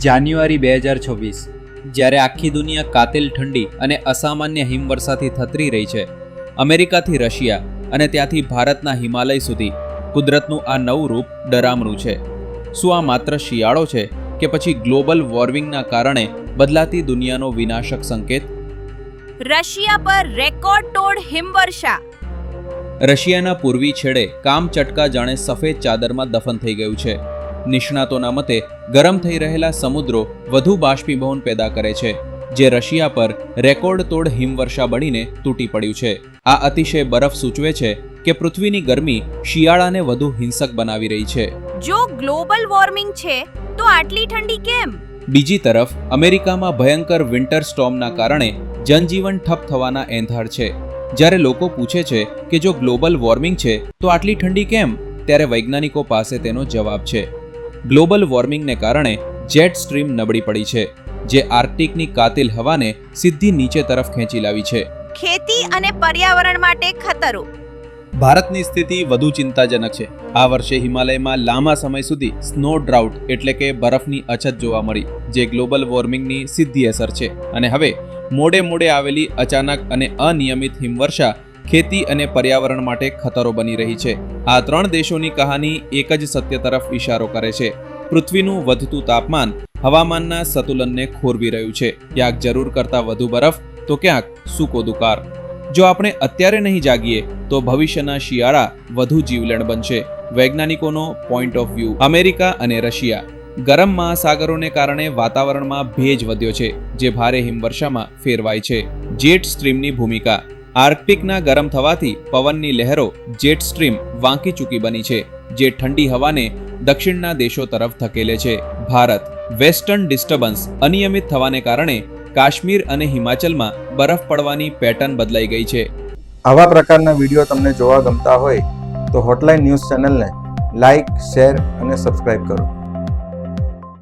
જાન્યુઆરી 2026 જ્યારે આખી દુનિયા કાતિલ ઠંડી અને અસામાન્ય હિમવર્ષાથી થતરી રહી છે, અમેરિકાથી રશિયા અને ત્યાંથી ભારતના હિમાલય સુધી કુદરતનું આ નવું રૂપ ડરામણું છે. શું આ માત્ર શિયાળો છે કે પછી ગ્લોબલ વોર્મિંગના કારણે બદલાતી દુનિયાનો વિનાશક સંકેત? રશિયા પર રેકોર્ડ તોડ હિમવર્ષા. રશિયાના પૂર્વી છેડે કામચટકા જાણે સફેદ ચાદરમાં દફન થઈ ગયું છે. નિષ્ણાતોના મતે ગરમ થઈ રહેલા સમુદ્રો વધુ બાષ્પીભવન પેદા કરે છે, જે રશિયા પર રેકોર્ડ તોડ હિમવર્ષા બનીને તૂટી પડ્યું છે. આ અતિશય બરફ સૂચવે છે કે પૃથ્વીની ગરમી શિયાળાને વધુ હિંસક બનાવી રહી છે. જો ગ્લોબલ વોર્મિંગ છે તો આટલી ઠંડી કેમ? બીજી તરફ અમેરિકામાં ભયંકર વિન્ટર સ્ટોર્મના કારણે જનજીવન ઠપ થવાના એંધાણ છે. જ્યારે લોકો પૂછે છે કે જો ગ્લોબલ વોર્મિંગ છે તો આટલી ઠંડી કેમ, ત્યારે વૈજ્ઞાનિકો પાસે તેનો જવાબ છે. ગ્લોબલ વોર્મિંગને કારણે જેટ સ્ટ્રીમ નબળી પડી છે, જે આર્કટિકની કાતિલ હવાને સીધી નીચે તરફ ખેંચી લાવી છે. ખેતી અને પર્યાવરણ માટે ખતરો. ભારતની સ્થિતિ વધુ ચિંતાજનક છે. આ વર્ષે હિમાલયમાં લાંબા સમય સુધી સ્નો ડ્રાઉટ એટલે કે બરફની અછત જોવા મળી, જે ગ્લોબલ વોર્મિંગની સીધી અસર છે. અને હવે મોડે આવેલી અચાનક અને અનિયમિત હિમવર્ષા ખેતી અને પર્યાવરણ માટે ખતરો બની રહી છે. આ ત્રણ દેશોની કહાની એક જ સત્ય તરફ ઇશારો કરે છે. પૃથ્વીનું વધતું તાપમાન હવામાનના સંતુલનને ખોરવી રહ્યું છે. ક્યાંક જરૂર કરતાં વધુ બરફ તો ક્યાંક સૂકો દુકાળ. જો આપણે અત્યારે નહીં જાગીએ તો ભવિષ્યના શિયાળા વધુ જીવલેણ બનશે. વૈજ્ઞાનિકોનો પોઈન્ટ ઓફ વ્યૂ. અમેરિકા અને રશિયા. ગરમ મહાસાગરોને કારણે વાતાવરણમાં ભેજ વધ્યો છે, જે ભારે હિમવર્ષામાં ફેરવાય છે. જેટ સ્ટ્રીમની ભૂમિકા. આર્કટિકના ગરમ થવાથી પવનની લહેરો જેટ સ્ટ્રીમ વાંકી ચૂકી બની છે, જે ઠંડી હવાને દક્ષિણના દેશો તરફ ધકેલે છે. ભારત. Western disturbance. અનિયમિત થવાને કારણે કાશ્મીર અને હિમાચલમાં બરફ પડવાની પેટર્ન બદલાઈ ગઈ છે. આવા પ્રકારના વિડીયો તમને જોવા ગમતા હોય તો હોટલાઇન ન્યૂઝ ચેનલને લાઇક, શેર અને સબસ્ક્રાઇબ કરો.